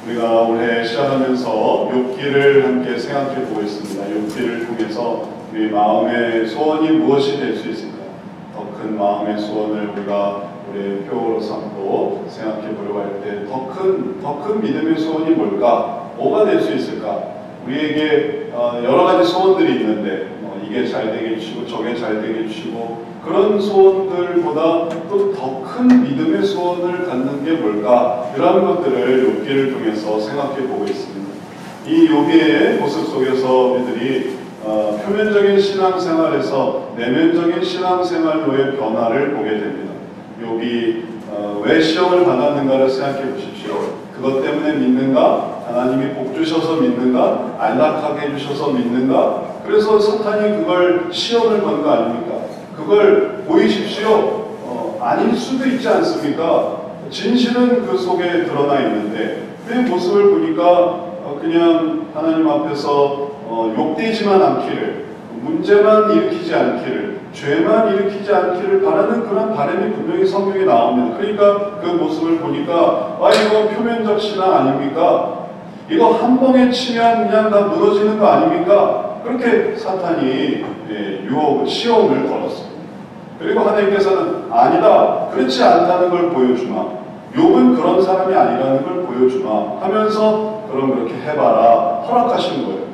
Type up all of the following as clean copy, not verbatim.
우리가 올해 시작하면서 욥기를 함께 생각해 보겠습니다. 욥기를 통해서 우리 마음의 소원이 무엇이 될 수 있을까? 더 큰 마음의 소원을 우리가 우리의 표어로 삼고 생각해 보려고 할 때 더 큰 믿음의 소원이 뭘까? 뭐가 될 수 있을까? 우리에게 여러 가지 소원들이 있는데 이게 잘 되게 해주시고 저게 잘 되게 해주시고 그런 소원들보다 또 더 큰 믿음의 소원을 갖는 게 뭘까? 이런 것들을 욥기를 통해서 생각해 보고 있습니다. 이 욥기의 모습 속에서 우리들이 표면적인 신앙생활에서 내면적인 신앙생활로의 변화를 보게 됩니다. 욥이 왜 시험을 받았는가를 생각해 보십시오. 그것 때문에 믿는가? 하나님이 복 주셔서 믿는가? 안락하게 해주셔서 믿는가? 그래서 사탄이 그걸 시험을 건 거 아닙니까? 그걸 보이십시오. 아닐 수도 있지 않습니까? 진실은 그 속에 드러나 있는데 그 모습을 보니까 그냥 하나님 앞에서 욕되지만 않기를, 문제만 일으키지 않기를, 죄만 일으키지 않기를 바라는 그런 바람이 분명히 성경에 나옵니다. 그러니까 그 모습을 보니까 이거 표면적 신앙 아닙니까? 이거 한 방에 치면 그냥 다 무너지는 거 아닙니까? 그렇게 사탄이 시험을 걸었습니다. 그리고 하나님께서는 아니다, 그렇지 않다는 걸 보여주마, 욥은 그런 사람이 아니라는 걸 보여주마 하면서 그럼 그렇게 해봐라 허락하신 거예요.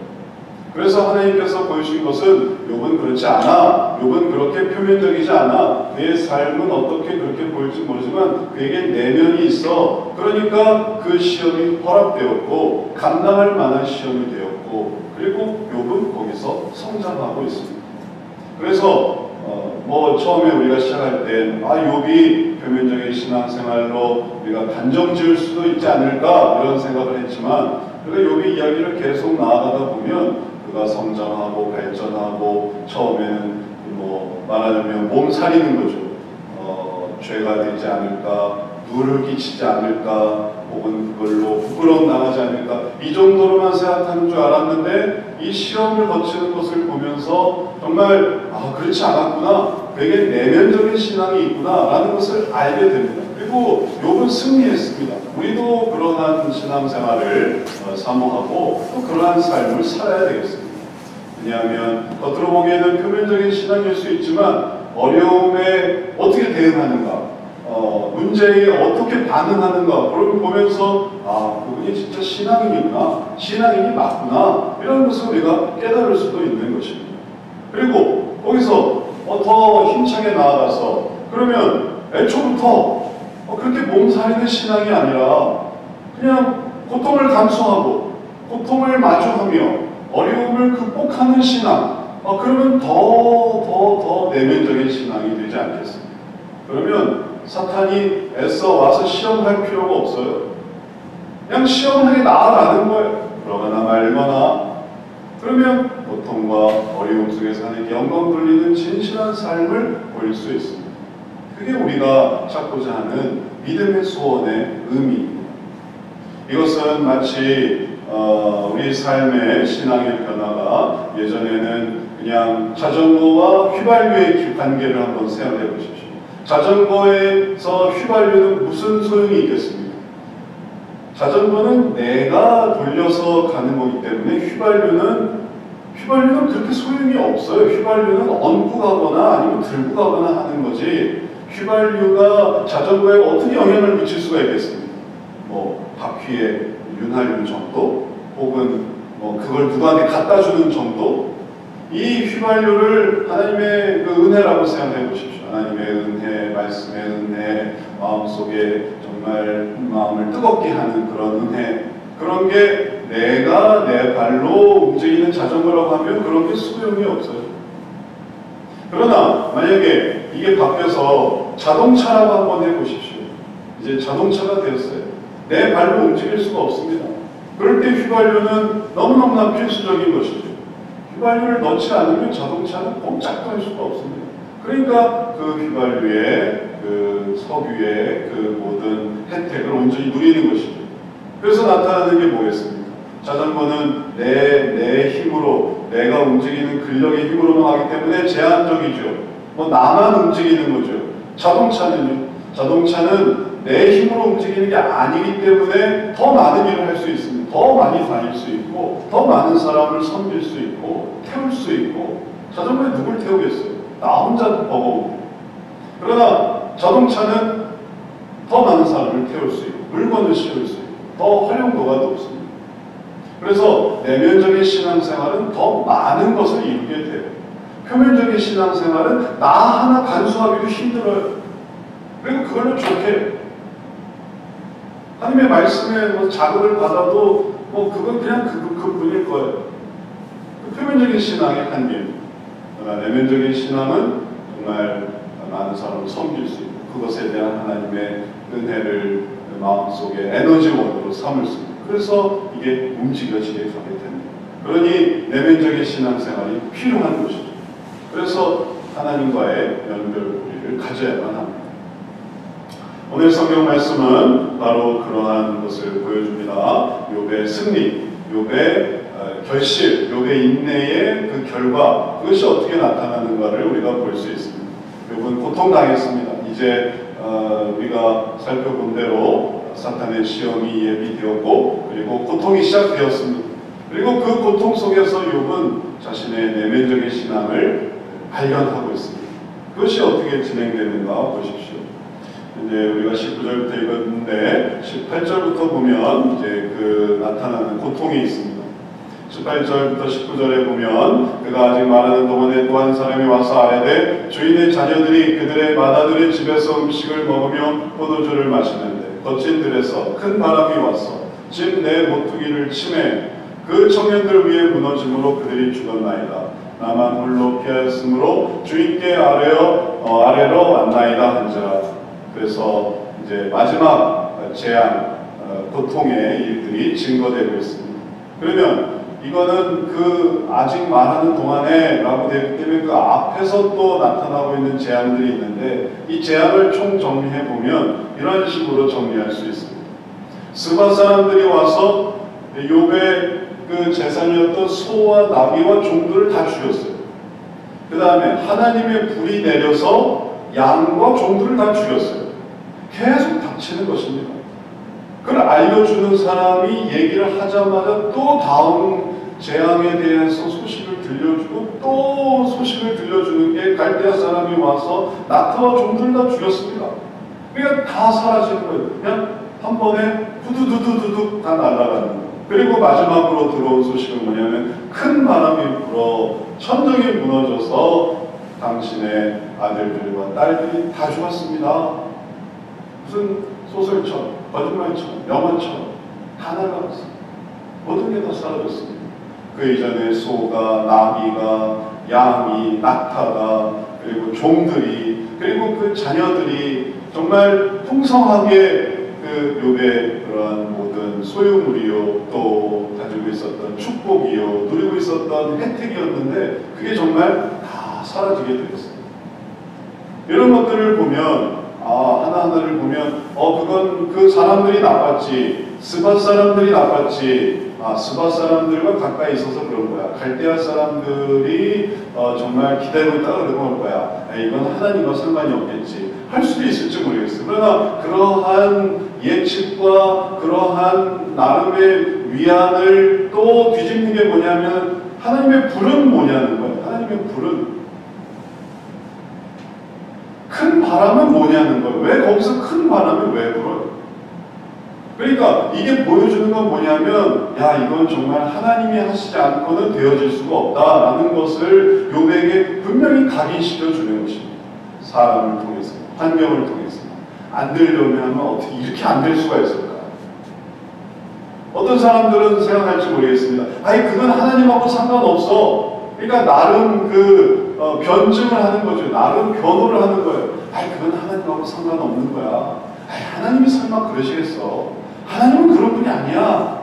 그래서 하나님께서 보여주신 것은 욥은 그렇지 않아, 욥은 그렇게 표면적이지 않아, 그의 삶은 어떻게 그렇게 보일지 모르지만 그에게 내면이 있어. 그러니까 그 시험이 허락되었고 감당할 만한 시험이 되었고, 그리고 욥은 거기서 성장하고 있습니다. 그래서 처음에 우리가 시작할 때 욥이 표면적인 신앙생활로 우리가 단정 지을 수도 있지 않을까 이런 생각을 했지만, 그러니까 욥의 이야기를 계속 나아가다 보면 그가 성장하고 발전하고 처음에는 말하자면 몸살이는 거죠. 죄가 되지 않을까, 누를 끼치지 않을까, 혹은 그걸로 부끄러움 당하지 않을까, 이 정도로만 생각하는 줄 알았는데 이 시험을 거치는 것을 보면서 정말 그렇지 않았구나, 되게 내면적인 신앙이 있구나 라는 것을 알게 됩니다. 그리고 욥은 승리했습니다. 우리도 그러한 신앙생활을 사모하고 또 그러한 삶을 살아야 되겠습니다. 왜냐하면 겉으로 보기에는 표면적인 신앙일 수 있지만 어려움에 어떻게 대응하는가, 문제에 어떻게 반응하는가, 그걸 보면서 그분이 진짜 신앙인이구나, 신앙인이 맞구나, 이런 것을 우리가 깨달을 수도 있는 것입니다. 그리고 거기서 더 힘차게 나아가서 그러면 애초부터 그렇게 몸살이는 신앙이 아니라 그냥 고통을 감수하고 고통을 마주하며 어려움을 극복하는 신앙, 그러면 더 내면적인 신앙이 되지 않겠습니까? 그러면 사탄이 애써 와서 시험할 필요가 없어요. 그냥 시험하게 나아가는 거예요. 그러거나 말거나. 그러면 고통과 어려움 속에서 하나님께 영광 돌리는 진실한 삶을 보일 수 있습니다. 그게 우리가 찾고자 하는 믿음의 소원의 의미입니다. 이것은 마치 우리 삶의 신앙의 변화가 예전에는 그냥 자전거와 휘발유의 관계를 한번 생각해 보십시오. 자전거에서 휘발유는 무슨 소용이 있겠습니까? 자전거는 내가 돌려서 가는 거기 때문에 휘발유는 그렇게 소용이 없어요. 휘발유는 얹고 가거나 아니면 들고 가거나 하는 거지, 휘발유가 자전거에 어떻게 영향을 미칠 수가 있겠습니까? 바퀴에 윤활유 정도, 혹은 그걸 누구한테 갖다 주는 정도. 이 휘발유를 하나님의 그 은혜라고 생각해 보십시오. 하나님의 은혜, 말씀의 은혜, 마음속에 정말 마음을 뜨겁게 하는 그런 은혜, 그런 게 내가 내 발로 움직이는 자전거라고 하면 그런 게 소용이 없어요. 그러나 만약에 이게 바뀌어서 자동차라고 한번 해보십시오. 이제 자동차가 되었어요. 내 발로 움직일 수가 없습니다. 그럴 때 휘발유는 너무너무나 필수적인 것이죠. 휘발유를 넣지 않으면 자동차는 꼼짝도 할 수가 없습니다. 그러니까 그 휘발유의 그 석유의 그 모든 혜택을 온전히 누리는 것이죠. 그래서 나타나는 게 뭐겠습니까? 자전거는 내 힘으로, 내가 움직이는 근력의 힘으로만 하기 때문에 제한적이죠. 나만 움직이는 거죠. 자동차는 내 힘으로 움직이는 게 아니기 때문에 더 많은 일을 할 수 있습니다. 더 많이 다닐 수 있고 더 많은 사람을 섬길 수 있고 태울 수 있고 자전거에 누굴 태우겠어요? 나 혼자 버거워. 그러나 자동차는 더 많은 사람을 태울 수 있고 물건을 싣을 수 있고 더 활용도가 높습니다. 그래서 내면적인 신앙생활은 더 많은 것을 이루게 돼요. 표면적인 신앙생활은 나 하나 간수하기도 힘들어요. 그리고 그걸로 좋게 하나님의 말씀에 뭐 자극을 받아도 뭐 그건 그냥 그뿐일 거예요. 그 표면적인 신앙의 한계입니다. 그러나 내면적인 신앙은 정말 많은 사람을 섬길 수 있고 그것에 대한 하나님의 은혜를 마음속에 에너지원으로 삼을 수 있고 그래서 이게 움직여지게 가게 됩니다. 그러니 내면적인 신앙생활이 필요한 것이죠. 그래서 하나님과의 연결고리를 가져야만 합니다. 오늘 성경 말씀은 바로 그러한 것을 보여줍니다. 욥의 승리, 욥의 결실, 욥의 인내의 그 결과 그것이 어떻게 나타나는가를 우리가 볼 수 있습니다. 욥은 고통당했습니다. 이제 우리가 살펴본 대로 사탄의 시험이 예비되었고 그리고 고통이 시작되었습니다. 그리고 그 고통 속에서 욥은 자신의 내면적인 신앙을 발견하고 있습니다. 그것이 어떻게 진행되는가 보십시오. 이제 우리가 19절부터 읽었는데 18절부터 보면 이제 그 나타나는 고통이 있습니다. 18절부터 19절에 보면 그가 아직 말하는 동안에 또 한 사람이 와서 아뢰되 주인의 자녀들이 그들의 맏아들의 집에서 음식을 먹으며 포도주를 마시는데 거친 들에서 큰 바람이 와서 집 내 모퉁이를 치매 그 청년들 위에 무너짐으로 그들이 죽었나이다. 나만 홀로 피하였으므로 주인께 아래로 왔나이다 한지라. 그래서 이제 마지막 재앙, 고통의 일들이 증거되고 있습니다. 그러면 이거는 그 아직 말하는 동안에 라고 되기 때문에 그 앞에서 또 나타나고 있는 재앙들이 있는데 이 재앙을 총 정리해 보면 이런 식으로 정리할 수 있습니다. 스바 사람들이 와서 욥의 그 재산이었던 소와 나귀와 종들을 다 죽였어요. 그 다음에 하나님의 불이 내려서 양과 종들을 다 죽였어요. 계속 닥치는 것입니다. 그걸 알려주는 사람이 얘기를 하자마자 또 다음 재앙에 대해서 소식을 들려주고 또 소식을 들려주는 게 갈대아 사람이 와서 낙타와 종들을 다 죽였습니다. 그러니까 다 사라지는 거예요. 그냥 한 번에 후두두두두둑 다 날아가는 거예요. 그리고 마지막으로 들어온 소식은 뭐냐면 큰 바람이 불어 천정이 무너져서 당신의 아들들과 딸들이 다 죽었습니다. 무슨 소설처럼, 거짓말처럼, 영화처럼 다 날아갔어요. 모든 게 다 사라졌습니다. 그 이전에 소가, 나귀가, 양이, 낙타가, 그리고 종들이, 그리고 그 자녀들이 정말 풍성하게 그 욥의 그러한 모든 소유물이요, 또 가지고 있었던 축복이요, 누리고 있었던 혜택이었는데 그게 정말 다 사라지게 되었어요. 이런 것들을 보면 하나하나를 보면 그건 그 사람들이 나빴지, 스밧 사람들이 나빴지, 스밧 사람들과 가까이 있어서 그런 거야. 갈대아 사람들이 정말 기다리고 있다가 그런 거야. 이건 하나님과 상관이 없겠지 할 수도 있을지 모르겠어요. 그러나 그러한 예측과 그러한 나름의 위안을 또 뒤집는 게 뭐냐면 하나님의 불은 뭐냐는 거예요. 하나님의 불은 큰 바람은 뭐냐는 거예요. 왜 거기서 큰 바람이 왜 불어요? 그러니까 이게 보여주는 건 뭐냐면 이건 정말 하나님이 하시지 않고는 되어질 수가 없다라는 것을 욥에게 분명히 각인시켜 주는 것입니다. 사람을 통해서, 환경을 통해서. 안 되려면 어떻게 이렇게 안 될 수가 있을까? 어떤 사람들은 생각할지 모르겠습니다. 그건 하나님하고 상관없어. 그러니까 나름 변증을 하는 거죠. 나름 변호를 하는 거예요. 그건 하나님하고 상관없는 거야. 하나님이 설마 그러시겠어? 하나님은 그런 분이 아니야.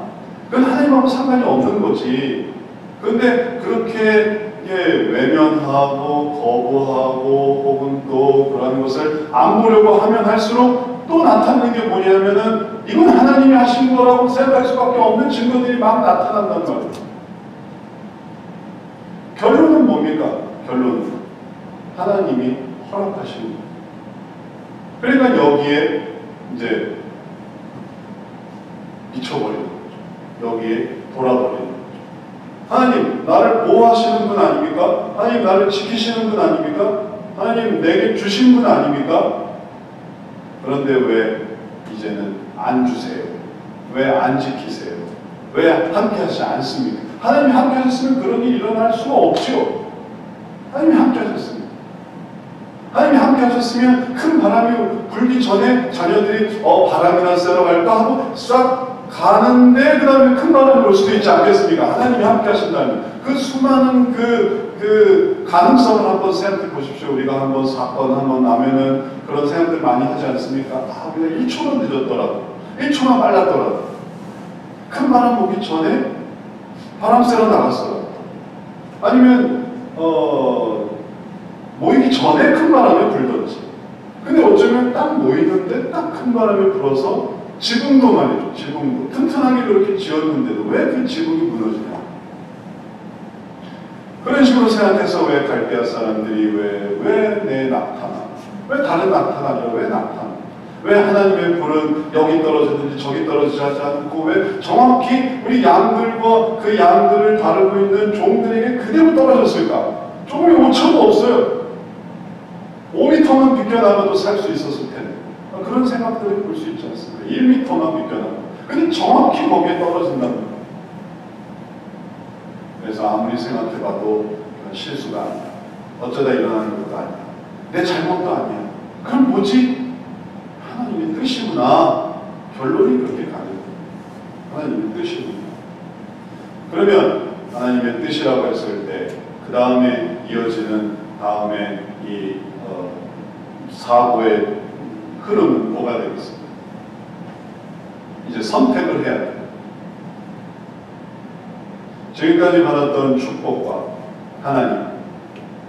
그건 하나님하고 상관이 없는 거지. 그런데 그렇게 외면하고 거부하고 혹은 또 그런 것을 안 보려고 하면 할수록 또 나타나는 게 뭐냐면은 이건 하나님이 하신 거라고 생각할 수밖에 없는 증거들이 막 나타난단 말이에요. 결론은 뭡니까? 결론은 하나님이 허락하신 거예요. 그러니까 여기에 이제 미쳐버리는 거죠. 여기에 돌아버리는 거죠. 하나님, 나를 보호하시는 분 아닙니까? 하나님, 나를 지키시는 분 아닙니까? 하나님, 내게 주신 분 아닙니까? 그런데 왜 이제는 안 주세요? 왜 안 지키세요? 왜 함께 하지 않습니까? 하나님이 함께 하셨으면 그런 일이 일어날 수가 없죠. 하나님이 함께 하셨습니다. 하나님이 함께 하셨으면 큰 바람이 불기 전에 자녀들이 바람이나 쐬러 갈까 하고 싹 가는데 그 다음에 큰 바람이 올 수도 있지 않겠습니까? 하나님이 함께 하신다면 그 수많은 그 가능성을 한번 생각해 보십시오. 우리가 한번 사건 한번 나면은 그런 생각들 많이 하지 않습니까? 우리가 1초만 늦었더라도 1초만 빨랐더라도 큰 바람 오기 전에 바람 쐬러 나갔어요. 아니면 모이기 전에 큰 바람이 불던지. 근데 어쩌면 딱 모이는데 딱 큰 바람이 불어서 지붕도 말이죠. 지붕도 튼튼하게 그렇게 지었는데도 왜 그 지붕이 무너지냐. 그런 식으로 생각해서 왜 갈대아 사람들이 왜 내 낙타나, 왜 다른 낙타가 아니라 왜 낙타나, 왜 하나님의 불은 여기 떨어지든지 저기 떨어지지 않고 왜 정확히 우리 양들과 그 양들을 다루고 있는 종들에게 그대로 떨어졌을까? 조금의 오차도 없어요. 5m만 비껴나가도 살 수 있었을 텐데. 그런 생각들을 볼 수 있지 않습니까? 1m만 비껴나가도. 근데 정확히 거기에 떨어진다는 거예요. 그래서 아무리 생각해봐도 이건 실수가 아니야. 어쩌다 일어나는 것도 아니야. 내 잘못도 아니야. 그럼 뭐지? 하나님의 뜻이구나. 결론이 그렇게 가는 거예요. 하나님의 뜻이구나. 그러면 하나님의 뜻이라고 했을 때 그 다음에 이어지는 다음에 이 사고의 흐름은 뭐가 되겠습니까? 이제 선택을 해야 돼요. 지금까지 받았던 축복과 하나님,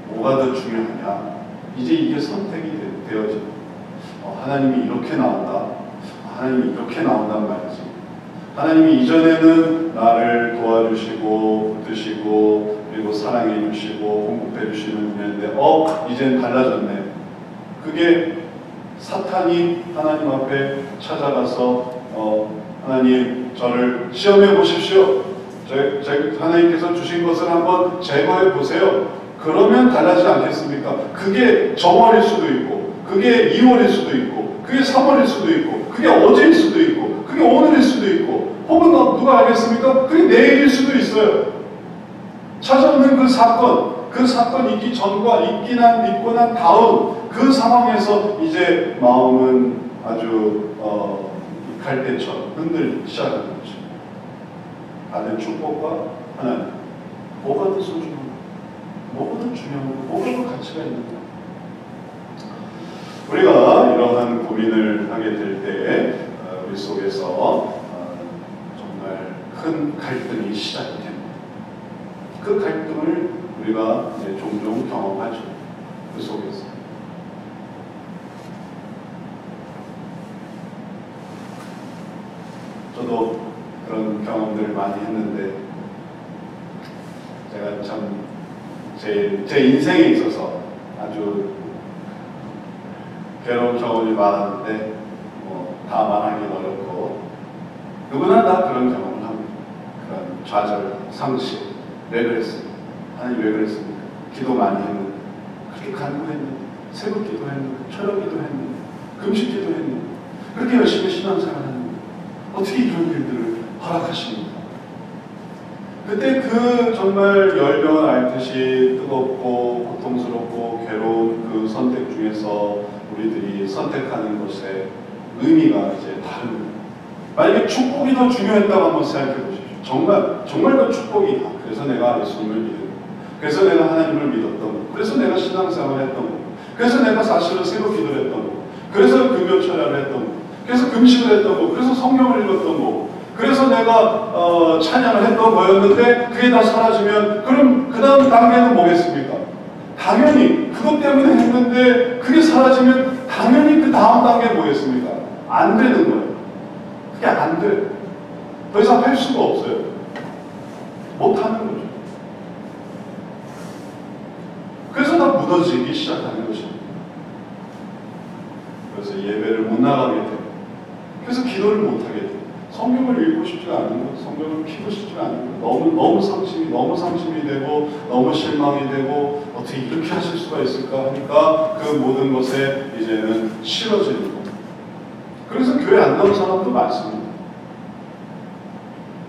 뭐가 더 중요하냐? 이제 이게 선택이 되어지고, 하나님이 이렇게 나온다. 하나님이 이렇게 나온단 말이지. 하나님이 이전에는 나를 도와주시고, 붙드시고, 그리고 사랑해 주시고, 공급해 주시는 분인데, 이젠 달라졌네. 그게 사탄이 하나님 앞에 찾아가서, 하나님, 저를 시험해 보십시오. 하나님께서 주신 것을 한번 제거해 보세요. 그러면 달라지지 않겠습니까? 그게 정월일 수도 있고, 그게 2월일 수도 있고, 그게 3월일 수도 있고, 그게 어제일 수도 있고, 그게 오늘일 수도 있고, 혹은 누가 알겠습니까? 그게 내일일 수도 있어요. 찾아오는 그 사건 있기 전과 있고 난 다음 그 상황에서 이제 마음은 아주 갈대처럼 흔들리기 시작하는 거죠. 받은 축복과 하나님, 뭐가 더 소중한가? 뭐가 더 중요한가? 뭐가 더 가치가 있는가? 우리가 이러한 고민을 하게 될 때 우리 속에서 정말 큰 갈등이 시작이 됩니다. 그 갈등을 우리가 이제 종종 경험하죠. 그 속에서. 저도 그런 경험들을 많이 했는데 제가 참 제 인생에 있어서 아주 괴로운 경험이 많았는데 다 말하기는 어렵고 누구나 다 그런 경험을 합니다. 그런 좌절, 상실, 왜 그랬습니까? 하나님 왜 그랬습니까? 기도 많이 했는데 그렇게 간구했는데 새벽 기도했는데 철학 기도했는데 금식 기도했는데 그렇게 열심히 신앙생활 했는데 어떻게 이런 일들을 허락하십니까? 그때 그 정말 열병을 앓듯이 뜨겁고 고통스럽고 괴로운 그 선택 중에서 우리들이 선택하는 것의 의미가 이제 다릅니다. 만약에 축복이 더 중요했다고 한번 생각해 보십시오. 정말 그 축복이다. 그래서 내가 예수님을 믿었고, 그래서 내가 하나님을 믿었던 거, 그래서 내가 신앙생활을 했던 거, 그래서 내가 사실은 새벽 기도를 했던 거, 그래서 금요 철야를 했던 거, 그래서 금식을 했던 거, 그래서 성경을 읽었던 거, 그래서 내가 찬양을 했던 거였는데 그게 다 사라지면 그럼 그 다음 단계는 뭐겠습니까? 당연히 그것 때문에 했는데 그게 사라지면 당연히 그 다음 단계 뭐겠습니까? 안 되는 거예요. 그게 안 돼요. 더 이상 할 수가 없어요. 못하는 거죠. 그래서 다 무너지기 시작하는 것입니다. 그래서 예배를 못 나가게 돼요. 그래서 기도를 못하게 돼요. 성경을 읽고 싶지가 않은 거, 성경을 피고 싶지가 않은 거, 너무 상심이 되고, 너무 실망이 되고, 어떻게 이렇게 하실 수가 있을까 하니까 그 모든 것에 이제는 싫어지는 거. 그래서 교회 안 나온 사람도 많습니다.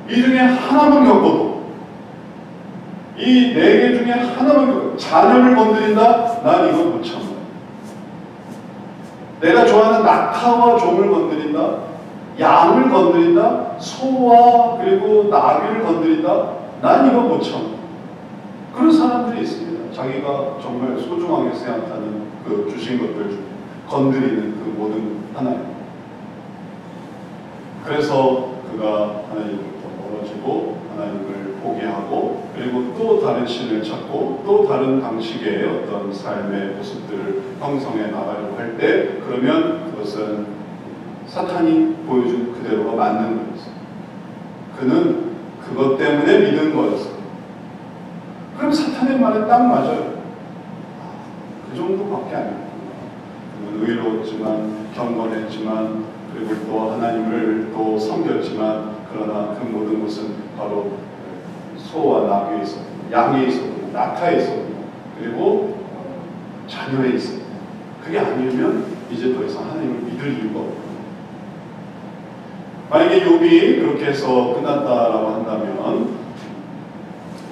이 중에 하나만 겪어도, 이 4개 중에 하나만 겪어도, 자녀를 건드린다? 난 이거 못 참아. 내가 좋아하는 낙타와 종을 건드린다? 양을 건드린다? 소와 그리고 나귀를 건드린다? 난 이거 못 참아. 그런 사람들이 있습니다. 자기가 정말 소중하게 생각하는 그 주신 것들 중에 건드리는 그 모든 하나님. 그래서 그가 하나님으로부터 멀어지고 하나님을 포기하고 그리고 또 다른 신을 찾고 또 다른 방식의 어떤 삶의 모습들을 형성해 나가려고 할 때 그러면 그것은 사탄이 보여준 그대로가 맞는 거였어요. 그는 그것 때문에 믿은 거였어요. 그럼 사탄의 말은 딱 맞아요. 그 정도밖에 아니구나. 그는 의로웠지만 경건했지만 그리고 또 하나님을 또 섬겼지만 그러나 그 모든 것은 바로 소와 나귀에 있었고 양에 있었고 낙타에 있었고 그리고 자녀에 있었고 그게 아니면 이제 더 이상 하나님을 믿을 이유가 없고 만약에 욥이 그렇게 해서 끝났다라고 한다면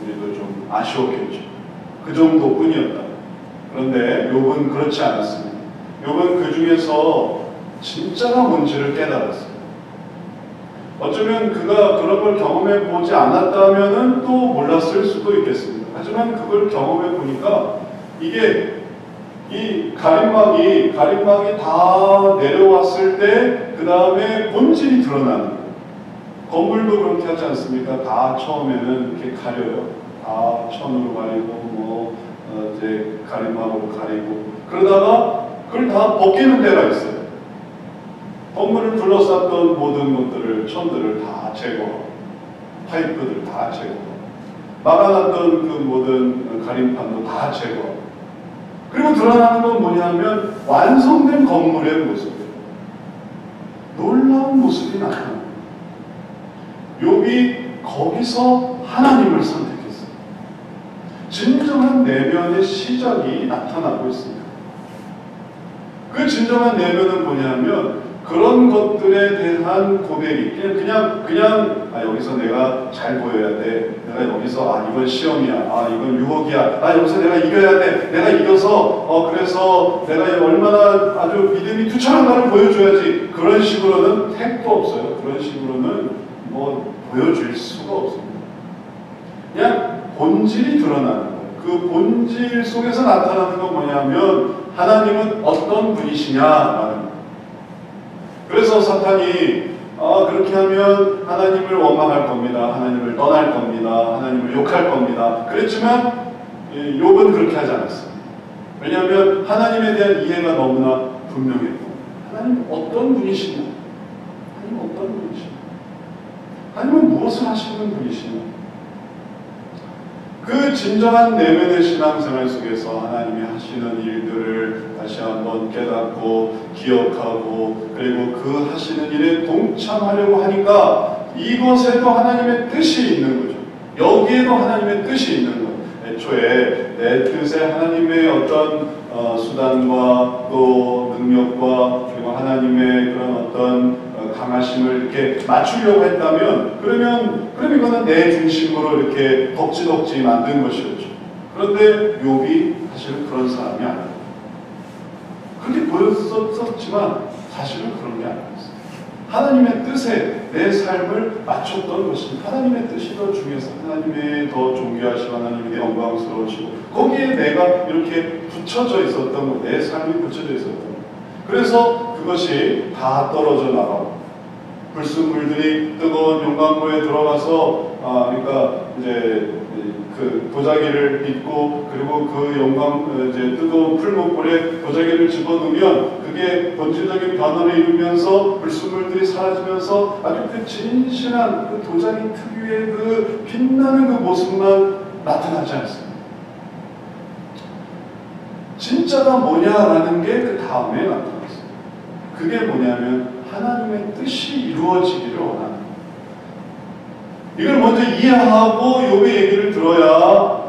우리도 좀 아쉬웠겠죠. 그 정도뿐이었다. 그런데 욥은 그렇지 않았습니다. 욥은 그 중에서 진짜가 뭔지를 깨달았어요. 어쩌면 그가 그런 걸 경험해 보지 않았다면 또 몰랐을 수도 있겠습니다. 하지만 그걸 경험해 보니까 이게 이 가림막이 다 내려왔을 때 그 다음에 본질이 드러나는 거예요. 건물도 그렇게 하지 않습니까? 다 처음에는 이렇게 가려요. 다 천으로 가리고 이제 가림막으로 가리고 그러다가 그걸 다 벗기는 데가 있어요. 건물을 둘러쌌던 모든 것들을 천들을 다 제거하고 파이프들 다 제거하고 막아놨던 그 모든 가림판도 다 제거하고 그리고 드러나는 건 뭐냐면 완성된 건물의 모습이에요. 놀라운 모습이 나타납니다. 욥이 거기서 하나님을 선택했어요. 진정한 내면의 시작이 나타나고 있습니다. 그 진정한 내면은 뭐냐면 그런 것들에 대한 고백이 그냥 여기서 내가 잘 보여야 돼. 내가 여기서 이건 시험이야. 이건 유혹이야. 여기서 내가 이겨야 돼. 내가 이겨서 그래서 내가 얼마나 아주 믿음이 투철한가를 보여줘야지. 그런 식으로는 택도 없어요. 그런 식으로는 보여줄 수가 없습니다. 그냥 본질이 드러나는 거예요. 그 본질 속에서 나타나는 건 뭐냐면 하나님은 어떤 분이시냐라는 거예요. 그래서 사탄이 그렇게 하면 하나님을 원망할 겁니다. 하나님을 떠날 겁니다. 하나님을 욕할 겁니다. 그랬지만 욥은 그렇게 하지 않았어요. 왜냐하면 하나님에 대한 이해가 너무나 분명했고 하나님 어떤 분이시냐? 하나님 어떤 분이시냐? 하나님은 무엇을 하시는 분이시냐? 그 진정한 내면의 신앙생활 속에서 하나님이 하시는 일들을 다시 한번 깨닫고 기억하고 그리고 그 하시는 일에 동참하려고 하니까 이것에도 하나님의 뜻이 있는 거죠. 여기에도 하나님의 뜻이 있는 거예요. 애초에 내 뜻에 하나님의 어떤 수단과 또 능력과 그리고 하나님의 그런 어떤 강하심을 이렇게 맞추려고 했다면 그러면 이거는 내 중심으로 이렇게 덕지덕지 만든 것이었죠. 그런데 욥이 사실은 그런 사람이 아니에요. 그렇게 보였었지만 사실은 그런 게 아니었어요. 하나님의 뜻에 내 삶을 맞췄던 것입니다. 하나님의 뜻이 더 중요해서 하나님의 더 존귀하시고 하나님의 영광스러우시고 거기에 내가 이렇게 붙여져 있었던 것, 내 삶이 붙여져 있었던 것. 그래서 그것이 다 떨어져 나가고 불순물들이 뜨거운 용광로에 들어가서 그러니까 이제 그 도자기를 빚고 그리고 그 이제 뜨거운 풀목불에 도자기를 집어넣으면 그게 본질적인 변화를 이루면서 불순물들이 사라지면서 아주 그 진실한 그 도자기 특유의 그 빛나는 그 모습만 나타나지 않습니다. 진짜가 뭐냐라는 게 그 다음에 나타났어요. 그게 뭐냐면 하나님의 뜻이 이루어지기를 원하는 거예요. 이걸 먼저 이해하고 욥의 얘기를 들어야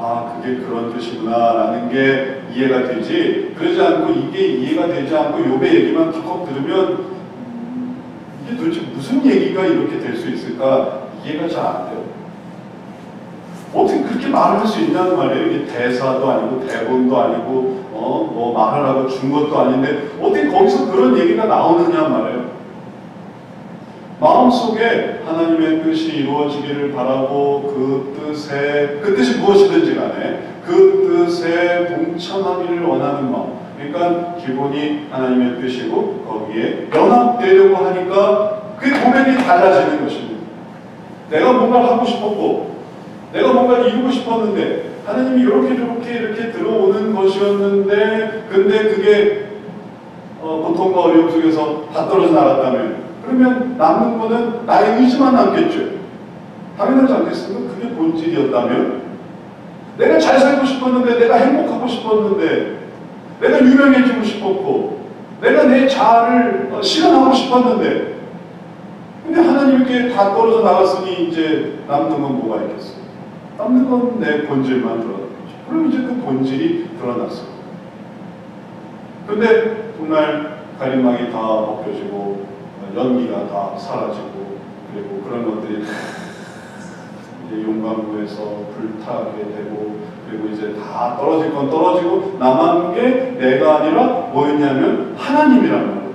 아 그게 그런 뜻이구나 라는 게 이해가 되지, 그러지 않고 이게 이해가 되지 않고 욥의 얘기만 툭툭 들으면 이게 도대체 무슨 얘기가 이렇게 될 수 있을까 이해가 잘 안 돼요. 어떻게 그렇게 말을 할 수 있냐는 말이에요. 이게 대사도 아니고 대본도 아니고 뭐 말을 하고 준 것도 아닌데 어떻게 거기서 그런 얘기가 나오느냐 말이에요. 마음속에 하나님의 뜻이 이루어지기를 바라고 그 뜻이 무엇이든지 간에 그 뜻에 동참하기를 원하는 마음, 그러니까 기본이 하나님의 뜻이고 거기에 연합되려고 하니까 그 고백이 달라지는 것입니다. 내가 뭔가를 하고 싶었고 내가 뭔가를 이루고 싶었는데 하나님이 이렇게 들어오는 것이었는데 근데 그게 고통과 어려움 속에서 다 떨어져 나갔다면 그러면 남는 거는 나의 의지만 남겠죠. 당연하지 않겠습니까? 그게 본질이었다면 내가 잘 살고 싶었는데 내가 행복하고 싶었는데 내가 유명해지고 싶었고 내가 내 자아를 실현하고 싶었는데 근데 하나님께 다 떨어져 나갔으니 이제 남는 건 뭐가 있겠어요? 남는 건 내 본질만 드러나겠죠. 그럼 이제 그 본질이 드러났어요. 근데 정말 가림막이 다 벗겨지고 연기가 다 사라지고 그리고 그런 것들이 이제 용광로에서 불타게 되고 그리고 이제 다 떨어질 건 떨어지고 남은 게 내가 아니라 뭐였냐면 하나님이란 말이에요.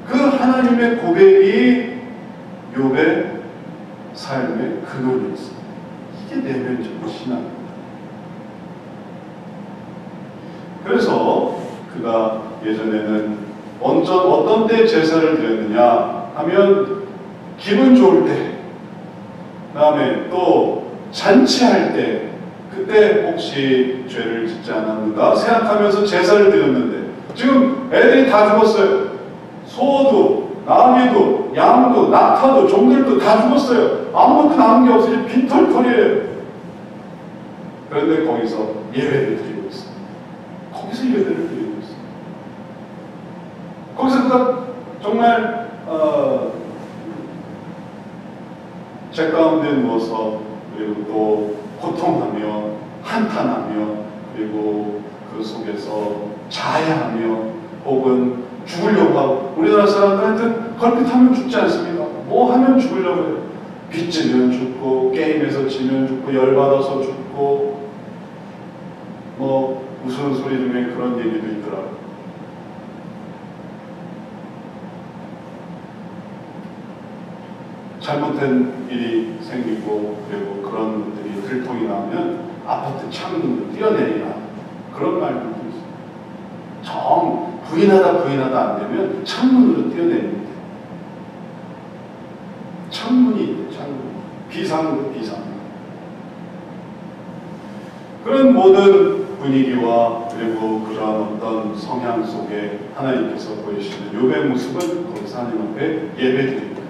그 하나님의 고백이 욥의 삶의 근원이었어요. 이게 내면적인 신앙입니다. 그래서 그가 예전에는 어떤 때 제사를 드렸느냐 하면 기분 좋을 때, 그 다음에 또 잔치할 때, 그때 혹시 죄를 짓지 않았는가 생각하면서 제사를 드렸는데 지금 애들이 다 죽었어요. 소도, 나귀도, 양도, 낙타도, 종들도 다 죽었어요. 아무것도 남은 게 없어요. 빈털털이에요. 그런데 거기서 예배를 드리고 있어요. 거기서 예배를 드리고 있어요. 거기서 그가 정말 제 가운데 누워서 그리고 또 고통하며 한탄하며 그리고 그 속에서 자해하며 혹은 죽으려고 하고, 우리나라 사람들한테는 걸핏하면 죽지 않습니까? 뭐 하면 죽으려고 해요. 빚지면 죽고 게임에서 지면 죽고 열받아서 죽고 뭐 무슨 소리 중에 그런 얘기도 있더라고요. 잘못된 일이 생기고 그리고 그런 것들이 들통이 나면 아파트 창문으로 뛰어내리라 그런 말도 있어요. 정 부인하다 안 되면 창문으로 뛰어내립니다. 창문이 있대, 창문. 비상구. 그런 모든 분위기와 그리고 그런 어떤 성향 속에 하나님께서 보이시는 욥의 모습은 거기서 하나님 앞에 예배드립니다.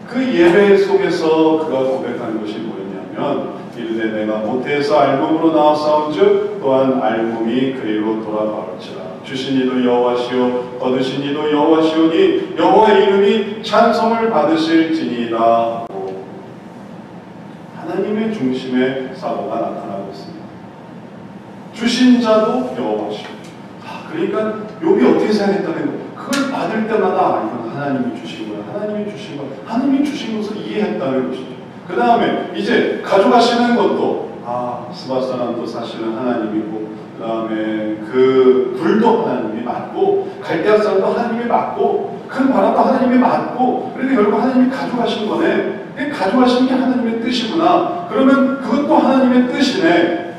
그 예배 속에서 그가 고백하는 것이 뭐였냐면 이르되 내가 모태에서 알몸으로 나왔사온즉 또한 알몸이 그리로 돌아가올지라. 주신 이도 여호와시오 얻으신 이도 여호와시오니 여호와의 이름이 찬송을 받으실지니이다. 하나님의 중심의 사고가 나타나고 있습니다. 주신 자도 여호와시오. 그러니까 욥이 어떻게 생각했다는 거, 그걸 받을 때마다 이건 하나님이 주신 거야, 하나님이 주신 거야, 하나님이 주신 것을 이해했다는 것이죠. 그 다음에 이제 가져가시는 것도 스바사란도 사실은 하나님이고, 그 다음에 그 불도 하나님이 맞고, 갈대아산도 하나님이 맞고, 큰 바람도 하나님이 맞고, 그런데 결국 하나님이 가져가신 거네. 가져가신 게 하나님의 뜻이구나. 그러면 그것도 하나님의 뜻이네.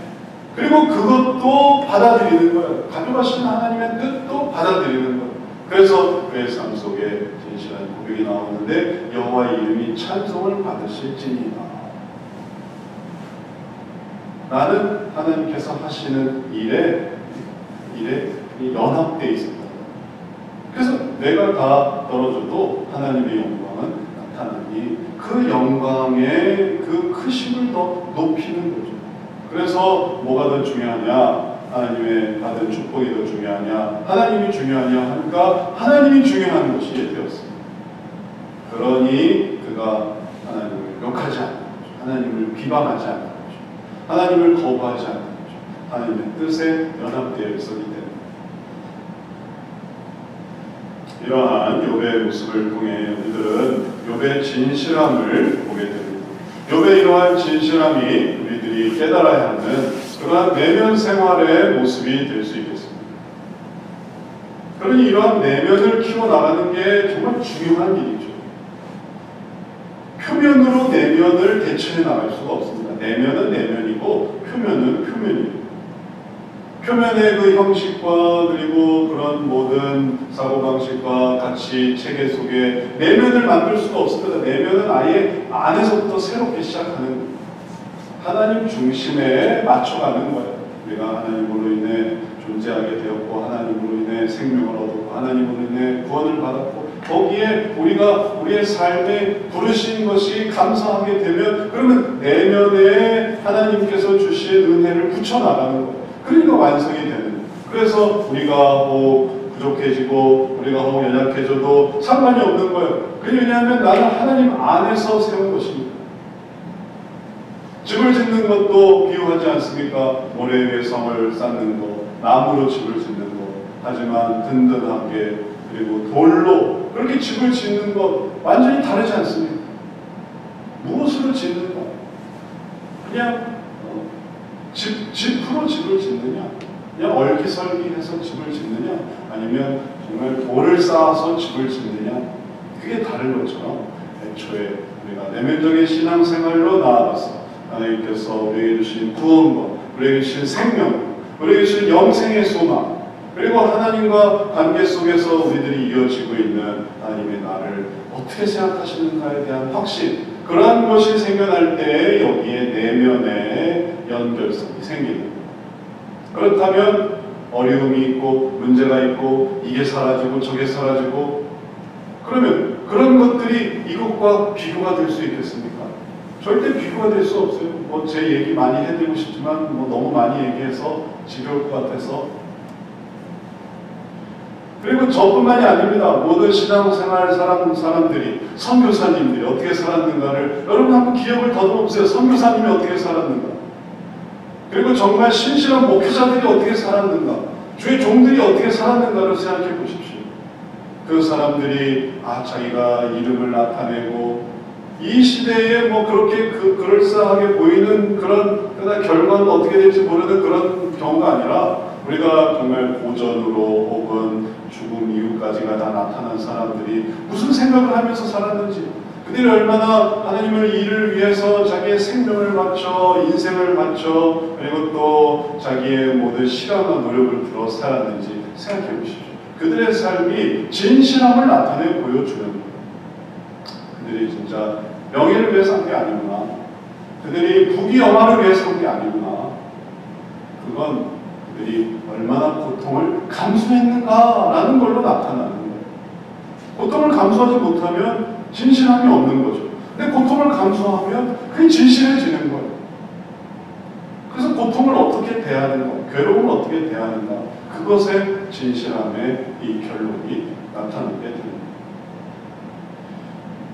그리고 그것도 받아들이는 거예요. 가져가신 하나님의 뜻도 받아들이는 거예요. 그래서 그의 삶 속에 진실한 고백이 나오는데 여호와의 이름이 찬송을 받으실지니이다. 나는 하나님께서 하시는 일에 연합되어 있습니다. 그래서 내가 다 떨어져도 하나님의 영광은 나타나니 그 영광의 그 크심을 더 높이는 거죠. 그래서 뭐가 더 중요하냐? 하나님의 받은 축복이 더 중요하냐, 하나님이 중요하냐 하니까 하나님이 중요한 것이 되었습니다. 그러니 그가 하나님을 욕하지 않는 거죠. 하나님을 비방하지 않는 거죠. 하나님을 거부하지 않는 거죠. 하나님의 뜻에 연합되어 있었기 때문에 이러한 욥의 모습을 통해 우리들은 욥의 진실함을 보게 됩니다. 욥의 이러한 진실함이 우리들이 깨달아야 하는 그러한 내면 생활의 모습이 될 수 있겠습니다. 그러니 이러한 내면을 키워나가는 게 정말 중요한 일이죠. 표면으로 내면을 대체해 나갈 수가 없습니다. 내면은 내면이고 표면은 표면이에요. 표면의 그 형식과 그리고 그런 모든 사고방식과 가치, 체계 속에 내면을 만들 수가 없습니다. 내면은 아예 안에서부터 새롭게 시작하는 거예요. 하나님 중심에 맞춰가는 거예요. 우리가 하나님으로 인해 존재하게 되었고 하나님으로 인해 생명을 얻었고 하나님으로 인해 구원을 받았고 거기에 우리가 우리의 삶에 부르신 것이 감사하게 되면 그러면 내면에 하나님께서 주신 은혜를 붙여나가는 거예요. 그러니까 완성이 되는 거예요. 그래서 우리가 부족해지고 우리가 연약해져도 상관이 없는 거예요. 왜냐하면 나는 하나님 안에서 세운 것입니다. 집을 짓는 것도 비유하지 않습니까? 모래 위에 성을 쌓는 것, 나무로 집을 짓는 것, 하지만 든든하게 그리고 돌로 그렇게 집을 짓는 것 완전히 다르지 않습니까? 무엇으로 짓는 것? 그냥 집으로 집을 짓느냐? 그냥 얼기설기해서 집을 짓느냐? 아니면 정말 돌을 쌓아서 집을 짓느냐? 그게 다른 것처럼 애초에 우리가 내면적인 신앙생활로 나아가서 하나님께서 우리에게 주신 구원과 우리에게 주신 생명, 우리에게 주신 영생의 소망, 그리고 하나님과 관계 속에서 우리들이 이어지고 있는 하나님의 나를 어떻게 생각하시는가에 대한 확신, 그러한 것이 생겨날 때 여기에 내면의 연결성이 생기는 거예요. 그렇다면 어려움이 있고 문제가 있고 이게 사라지고 저게 사라지고 그러면 그런 것들이 이것과 비교가 될 수 있겠습니까? 절대 비교가 될 수 없어요. 제 얘기 많이 해드리고 싶지만 너무 많이 얘기해서 지겨울 것 같아서. 그리고 저뿐만이 아닙니다. 모든 신앙생활 사람들이, 선교사님들이 어떻게 살았는가를 여러분 한번 기억을 더듬어보세요. 선교사님이 어떻게 살았는가, 그리고 정말 신실한 목회자들이 어떻게 살았는가, 주의 종들이 어떻게 살았는가를 생각해 보십시오. 그 사람들이 자기가 이름을 나타내고 이 시대에 그렇게 그럴싸하게 보이는 그러나 결과는 어떻게 될지 모르는 그런 경우가 아니라 우리가 정말 고전으로 혹은 죽음 이후까지가 다 나타난 사람들이 무슨 생각을 하면서 살았는지, 그들이 얼마나 하나님을 일을 위해서 자기의 생명을 바쳐 인생을 바쳐 그리고 또 자기의 모든 시간과 노력을 들어 살았는지 생각해 보십시오. 그들의 삶이 진실함을 나타내 보여주는 거예요. 그들이 진짜 명예를 위해서 한 게 아니구나, 그들이 부귀영화를 위해서 한 게 아니구나, 그건 그들이 얼마나 고통을 감수했는가라는 걸로 나타나는 거예요. 고통을 감수하지 못하면 진실함이 없는 거죠. 근데 고통을 감수하면 그게 진실해지는 거예요. 그래서 고통을 어떻게 대하는가, 괴로움을 어떻게 대하는가, 그것에 진실함의 이 결론이 나타나게 됩니다.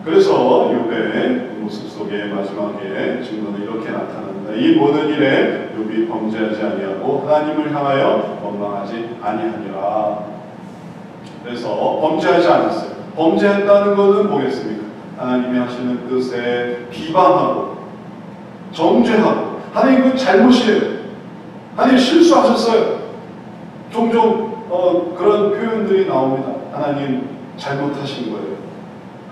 그래서 욥의 모습 속에 마지막에 증거는 이렇게 나타납니다. 이 모든 일에 욥이 범죄하지 아니하고 하나님을 향하여 원망하지 아니하니라. 그래서 범죄하지 않았어요. 범죄했다는 것은 뭐겠습니까? 하나님이 하시는 뜻에 비방하고 정죄하고, 하나님 그 잘못이에요, 하나님 실수하셨어요. 종종 그런 표현들이 나옵니다. 하나님 잘못하신 거예요,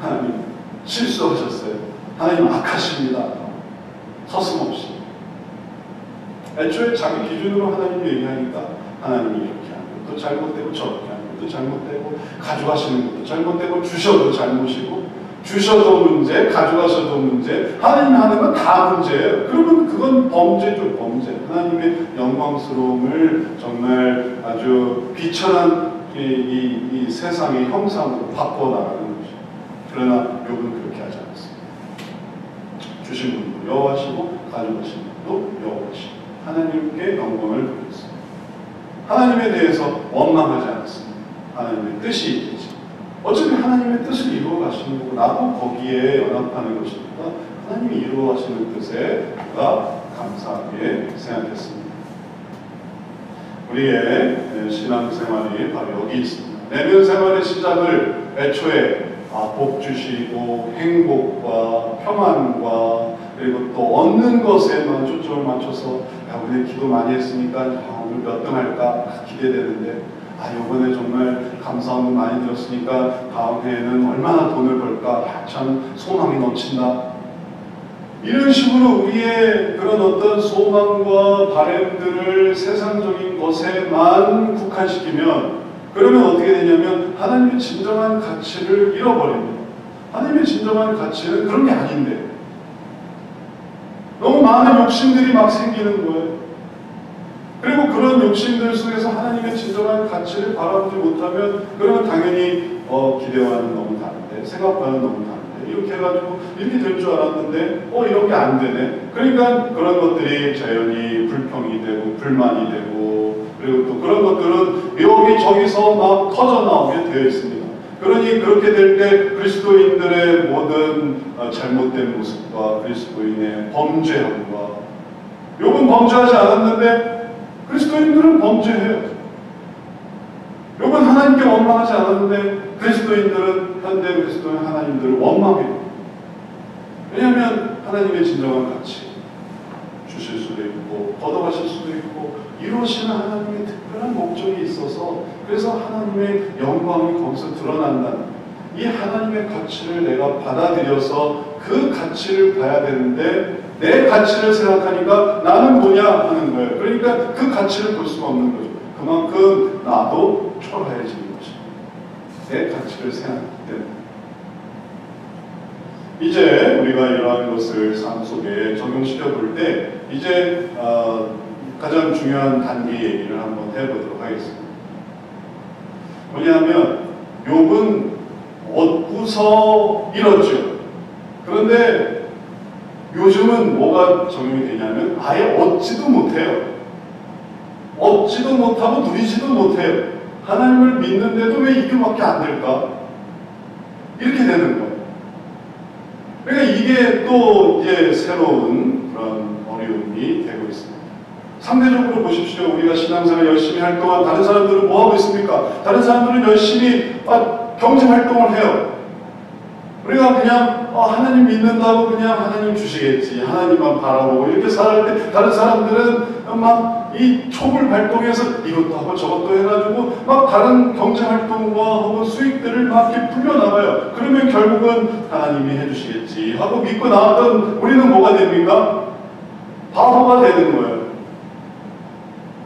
하나님 실수하셨어요, 하나님 악하십니다. 서슴없이 애초에 자기 기준으로 하나님 얘기하니까 하나님이 이렇게 하고 또 잘못되고 저렇게 하고 또 잘못되고 가져가시는 것도 잘못되고 주셔도 잘못이고 주셔도 문제, 가져가셔도 문제, 하나님 하는 건 다 문제예요. 그러면 그건 범죄죠, 범죄. 하나님의 영광스러움을 정말 아주 비천한 이 세상의 형상으로 바꿔나가는 거죠. 그러나 욥은 그렇게 하지 않았습니다. 주신 분도 여호와시고 가져가신 분도 여호와시고 하나님께 영광을 돌렸습니다. 하나님에 대해서 원망하지 않았습니다. 하나님의 뜻이 있겠지. 어차피 하나님의 뜻을 이루어 가시는 거고 나도 거기에 연합하는 것이니까 하나님이 이루어 가시는 뜻에 우리가 감사하게 생각했습니다. 우리의 신앙생활이 바로 여기 있습니다. 내면 생활의 시작을 애초에 복 주시고 행복과 평안과 그리고 또 얻는 것에만 초점을 맞춰서 우리 기도 많이 했으니까 오늘 몇 등 할까 기대되는데 이번에 정말 감사함을 많이 들었으니까 다음 해에는 얼마나 돈을 벌까 참 소망이 넘친다. 이런 식으로 우리의 그런 어떤 소망과 바램들을 세상적인 것에만 국한시키면 그러면 어떻게 되냐면 하나님의 진정한 가치를 잃어버립니다. 하나님의 진정한 가치는 그런 게 아닌데 너무 많은 욕심들이 막 생기는 거예요. 그리고 그런 욕심들 속에서 하나님의 진정한 가치를 바라보지 못하면 그러면 당연히 기대와는 너무 다른데 생각과는 너무 다른데 이렇게 해가지고 이렇게 될 줄 알았는데 이런 게 안 되네. 그러니까 그런 것들이 자연히 불평이 되고 불만이 되고 그리고 또 그런 것들은 여기저기서 막 터져 나오게 되어 있습니다. 그러니 그렇게 될 때 그리스도인들의 모든 잘못된 모습과 그리스도인의 범죄함과 욥은 범죄하지 않았는데 그리스도인들은 범죄해요. 욥은 하나님께 원망하지 않았는데 그리스도인들은 현대 그리스도인 하나님들을 원망해요. 왜냐하면 하나님의 진정한 가치 주실 수도 있고 걷어가실 수도 있고 이루시는 하나님의 특별한 목적이 있어서 그래서 하나님의 영광이 거기서 드러난다는 이 하나님의 가치를 내가 받아들여서 그 가치를 봐야 되는데 내 가치를 생각하니까 나는 뭐냐 하는 거예요. 그러니까 그 가치를 볼 수가 없는 거죠. 그만큼 나도 초라해지는 것입니다. 내 가치를 생각하기 때문에. 이제 우리가 이러한 것을 삶 속에 적용시켜 볼 때 이제 가장 중요한 단계 얘기를 한번 해보도록 하겠습니다. 뭐냐면 욥은 얻고서 잃었죠. 그런데 요즘은 뭐가 적용이 되냐면 아예 얻지도 못해요. 얻지도 못하고 누리지도 못해요. 하나님을 믿는데도 왜 이렇게밖에 안 될까? 이렇게 되는 거예요. 그러니까 이게 또 이제 새로운 그런 어려움이 되고 있습니다. 상대적으로 보십시오. 우리가 신앙생활 열심히 할 동안 다른 사람들은 뭐 하고 있습니까? 다른 사람들은 열심히 경제 활동을 해요. 우리가 그냥 하나님 믿는다고 그냥 하나님 주시겠지 하나님만 바라보고 이렇게 살아갈 때 다른 사람들은 막 이 촉을 발동해서 이것도 하고 저것도 해가지고 막 다른 경제 활동과 혹은 수익들을 막 이렇게 풀려나가요. 그러면 결국은 하나님이 해주시겠지 하고 믿고 나왔던 우리는 뭐가 됩니까? 바보가 되는 거예요.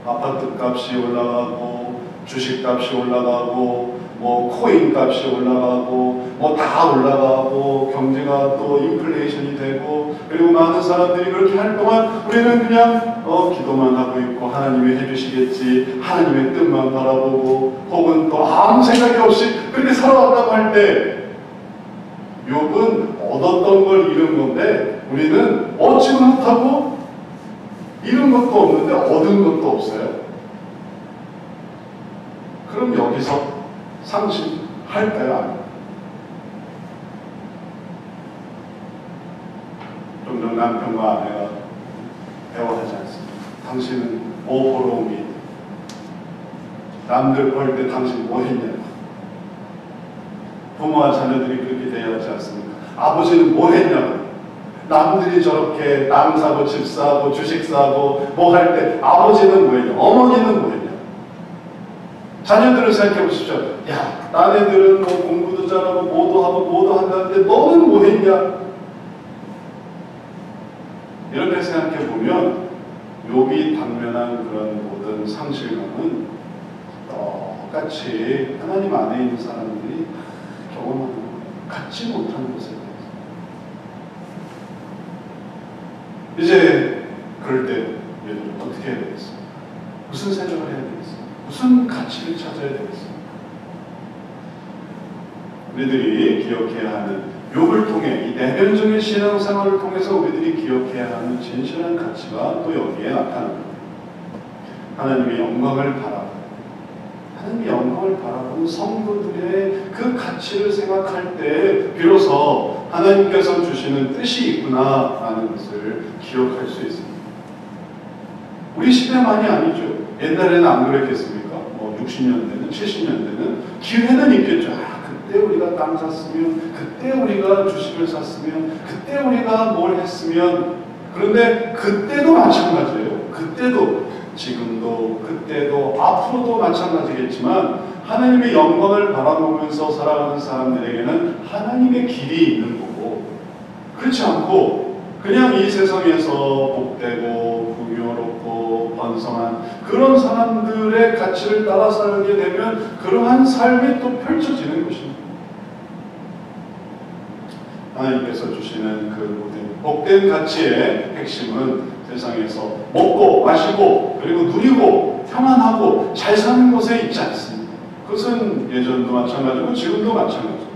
아파트 값이 올라가고 주식 값이 올라가고 코인 값이 올라가고 다 올라가고 경제가 또 인플레이션이 되고 그리고 많은 사람들이 그렇게 할 동안 우리는 그냥 기도만 하고 있고 하나님이 해주시겠지 하나님의 뜻만 바라보고 혹은 또 아무 생각이 없이 그렇게 살아왔다고 할 때 욥은 얻었던 걸 잃은 건데 우리는 얻지도 못하고 잃은 것도 없는데 얻은 것도 없어요. 그럼 여기서 상심할까요? 종종 남편과 아내가 대화하지 않습니다. 당신은 뭐 보러 온 게 있냐? 남들 볼 때 당신 뭐 했냐고. 부모와 자녀들이 그렇게 대화하지 않습니까? 아버지는 뭐 했냐고. 남들이 저렇게 땅 사고 집 사고 주식 사고 뭐 할 때 아버지는 뭐 했냐? 어머니는 뭐 했냐? 자녀들을 생각해 보십시오. 야, 딴애들은 뭐 공부도 잘하고 뭐도 하고 뭐도 한다는데 너는 뭐 했냐? 이렇게 생각해 보면 욥이 당면한 그런 모든 상실감은 똑같이 하나님 안에 있는 사람들이 경험하는 거예요. 갖지 못하는 것에 대해서. 이제 그럴 때 얘들은 어떻게 해야 되겠어요? 무슨 생각을 해야 되겠어요? 무슨 가치를 찾아야 되겠어요? 우리들이 기억해야 하는 욥을 통해 이 내면적인 신앙생활을 통해서 우리들이 기억해야 하는 진실한 가치가 또 여기에 나타납니다. 하나님의 영광을 바라보고 하나님의 영광을 바라보는 성도들의 그 가치를 생각할 때 비로소 하나님께서 주시는 뜻이 있구나라는 것을 기억할 수 있습니다. 우리 시대만이 아니죠. 옛날에는 안 그랬겠습니까? 60년대는 70년대는 기회는 있겠죠. 그때 우리가 땅 샀으면, 그때 우리가 주식을 샀으면, 그때 우리가 뭘 했으면. 그런데 그때도 마찬가지예요. 그때도, 지금도, 그때도, 앞으로도 마찬가지겠지만 하나님의 영광을 바라보면서 살아가는 사람들에게는 하나님의 길이 있는 거고, 그렇지 않고 그냥 이 세상에서 복되고 풍요롭고 번성한 그런 사람들의 가치를 따라 살게 되면 그러한 삶이 또 펼쳐지는 것입니다. 하나님께서 주시는 그 모든 복된 가치의 핵심은 세상에서 먹고 마시고 그리고 누리고 평안하고 잘 사는 것에 있지 않습니다. 그것은 예전도 마찬가지고 지금도 마찬가지입니다.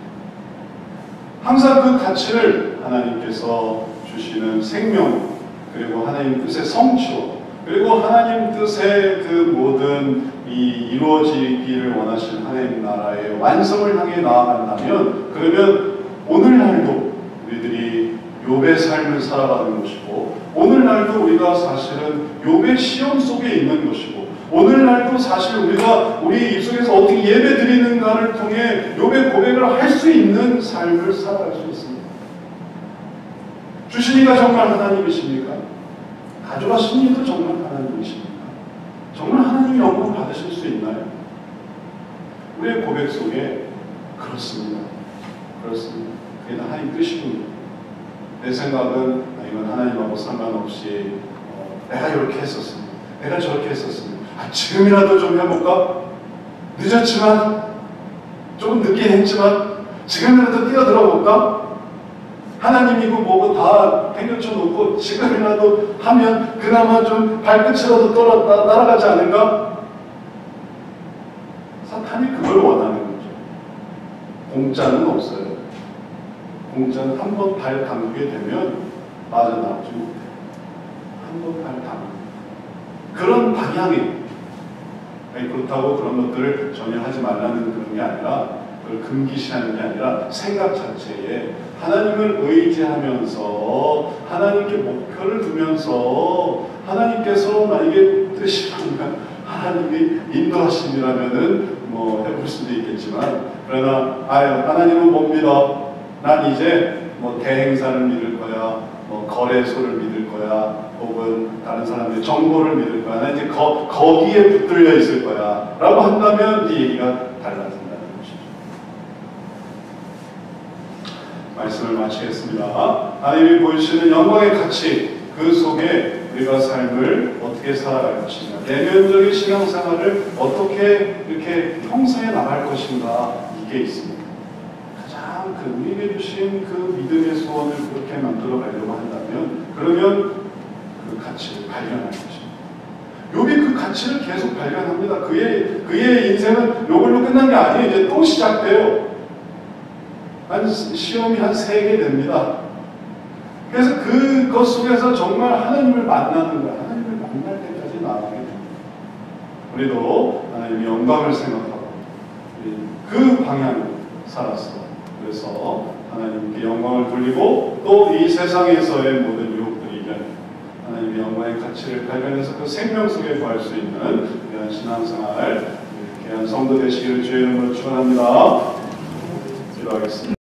항상 그 가치를 하나님께서 주시는 생명, 그리고 하나님 뜻의 성취로, 그리고 하나님 뜻의 그 모든 이 이루어지기를 원하시는 하나님 나라의 완성을 향해 나아간다면, 그러면 오늘날도 우리들이 욥의 삶을 살아가는 것이고, 오늘날도 우리가 사실은 욥의 시험 속에 있는 것이고, 오늘날도 사실 우리가 우리 입속에서 어떻게 예배 드리는가를 통해 욥의 고백을 할 수 있는 삶을 살아갈 수 있습니다. 주시니가 정말 하나님이십니까? 가져가신 이도 정말 하나님이십니까? 정말 하나님의 영광 받으실 수 있나요? 우리의 고백 속에 그렇습니다. 그렇습니다. 그게 다 하나님 뜻이군요. 내 생각은 이건 하나님하고 상관없이 내가 이렇게 했었습니다. 내가 저렇게 했었습니다. 지금이라도 좀 해볼까? 늦었지만 조금 늦긴 했지만 지금이라도 뛰어들어 볼까? 하나님이고 뭐고 다 행겨쳐 놓고 지금이라도 하면 그나마 좀 발끝이라도 따라가지 않을까? 사탄이 그걸 원하는 거죠. 공짜는 없어요. 공짜는 한 번 발 담그게 되면 빠져나오지 못해요. 한 번 발 담그게. 그런 방향이, 그렇다고 그런 것들을 전혀 하지 말라는 그런 게 아니라, 그걸 금기시하는 게 아니라 생각 자체에 하나님을 의지하면서 하나님께 목표를 두면서 하나님께서 만약에 뜻이라면 하나님이 인도하심이라면은 해볼 수도 있겠지만, 그러나 하나님은 못 믿어. 난 이제 대행사를 믿을 거야, 거래소를 믿을 거야, 혹은 다른 사람들의 정보를 믿을 거야. 난 이제 거기에 붙들려 있을 거야 라고 한다면 이 얘기가 달라진다는 것이죠. 말씀을 마치겠습니다. 하나님이 보여주시는 영광의 가치, 그 속에 우리가 삶을 어떻게 살아갈 것인가, 내면적인 신앙생활을 어떻게 이렇게 형성해 나갈 것인가, 이게 있습니다. 가장 우리에게 주신 그 믿음의 소원을 그렇게 만들어 가려고 한다면, 그러면 그 가치를 발견할 것입니다. 욥이 그 가치를 계속 발견합니다. 그의 인생은 이걸로 끝난 게 아니에요. 이제 또 시작돼요. 시험이 한 3개 됩니다. 그래서 그것 속에서 정말 하나님을 만나는 거야. 하나님을 만날 때까지 나아가게 됩니다. 우리도 하나님의 영광을 생각하고 그 방향으로 살았어. 그래서 하나님께 영광을 돌리고 또 이 세상에서의 모든 유혹들이 이겨내 하나님의 영광의 가치를 발견해서 그 생명 속에 구할 수 있는 귀한 신앙생활, 귀한 성도 되시기를 주의 이름으로 축원합니다. 기도하겠습니다.